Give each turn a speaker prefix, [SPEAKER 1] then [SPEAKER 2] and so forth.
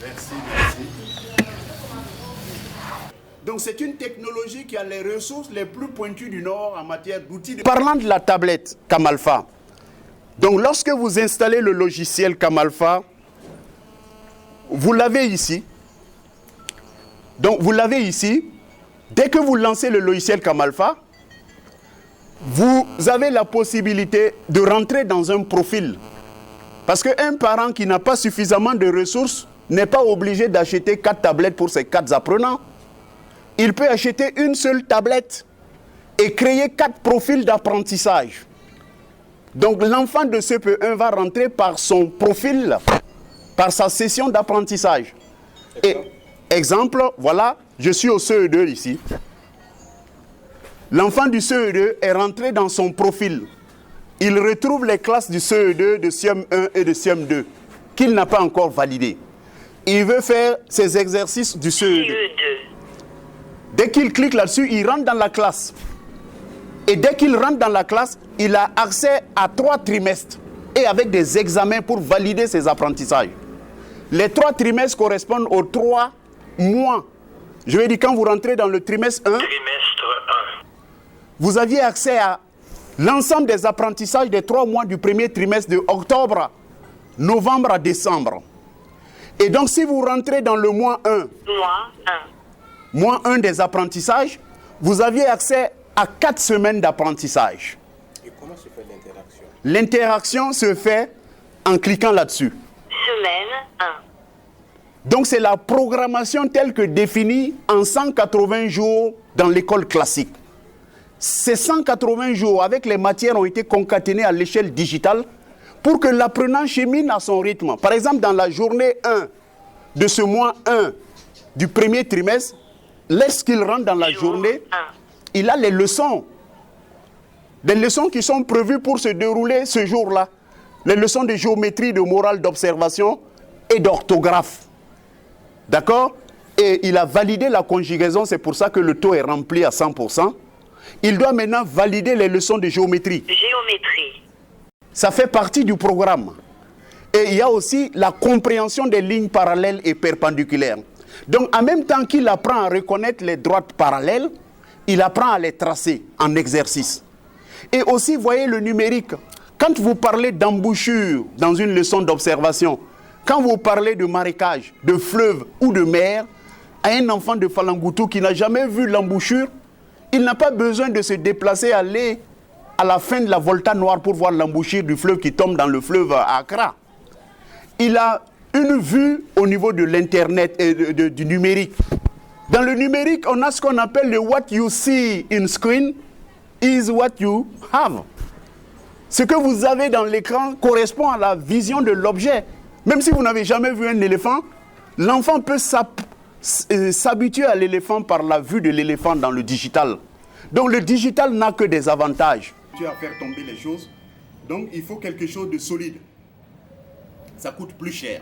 [SPEAKER 1] Merci, merci. Donc c'est une technologie qui a les ressources les plus pointues du Nord en matière d'outils. Parlant de la tablette Camalpha, donc lorsque vous installez le logiciel Camalpha, vous l'avez ici. Donc vous l'avez ici. Dès que vous lancez le logiciel Camalpha, vous avez la possibilité de rentrer dans un profil. Parce qu'un parent qui n'a pas suffisamment de ressources n'est pas obligé d'acheter 4 tablettes pour ses 4 apprenants. Il peut acheter une seule tablette et créer 4 profils d'apprentissage. Donc l'enfant de CP1 va rentrer par son profil, par sa session d'apprentissage. Et exemple, voilà, je suis au CE2 ici. L'enfant du CE2 est rentré dans son profil. Il retrouve les classes du CE2, de CM1 et de CM2 qu'il n'a pas encore validées. Il veut faire ses exercices du CE2. Dès qu'il clique là-dessus, il rentre dans la classe. Et dès qu'il rentre dans la classe, il a accès à 3 trimestres et avec des examens pour valider ses apprentissages. Les 3 trimestres correspondent aux 3 mois. Je veux dire, quand vous rentrez dans le trimestre 1, vous aviez accès à l'ensemble des apprentissages des 3 mois du premier trimestre de octobre à novembre à décembre. Et donc, si vous rentrez dans le mois 1 des apprentissages, vous aviez accès à 4 semaines d'apprentissage.
[SPEAKER 2] Et comment se fait l'interaction?
[SPEAKER 1] L'interaction se fait en cliquant là-dessus.
[SPEAKER 3] Semaine 1.
[SPEAKER 1] Donc, c'est la programmation telle que définie en 180 jours dans l'école classique. Ces 180 jours avec les matières ont été concaténés à l'échelle digitale pour que l'apprenant chemine à son rythme. Par exemple, dans la journée 1 de ce mois 1 du premier trimestre, lorsqu'il rentre dans la journée, il a les leçons. Des leçons qui sont prévues pour se dérouler ce jour-là. Les leçons de géométrie, de morale, d'observation et d'orthographe. D'accord? Et il a validé la conjugaison, c'est pour ça que le taux est rempli à 100%. Il doit maintenant valider les leçons de géométrie. Ça fait partie du programme. Et il y a aussi la compréhension des lignes parallèles et perpendiculaires. Donc, en même temps qu'il apprend à reconnaître les droites parallèles, il apprend à les tracer en exercice. Et aussi, voyez le numérique. Quand vous parlez d'embouchure dans une leçon d'observation, quand vous parlez de marécage, de fleuve ou de mer, à un enfant de Falangoutou qui n'a jamais vu l'embouchure, il n'a pas besoin de se déplacer, aller à la fin de la Volta Noire pour voir l'embouchure du fleuve qui tombe dans le fleuve à Accra. Il a une vue au niveau de l'Internet et du numérique. Dans le numérique, on a ce qu'on appelle le what you see in screen is what you have. Ce que vous avez dans l'écran correspond à la vision de l'objet. Même si vous n'avez jamais vu un éléphant, l'enfant peut s'habituer à l'éléphant par la vue de l'éléphant dans le digital. Donc le digital n'a que des avantages. Tu as à faire tomber les choses, donc il faut quelque chose de solide. Ça coûte plus cher.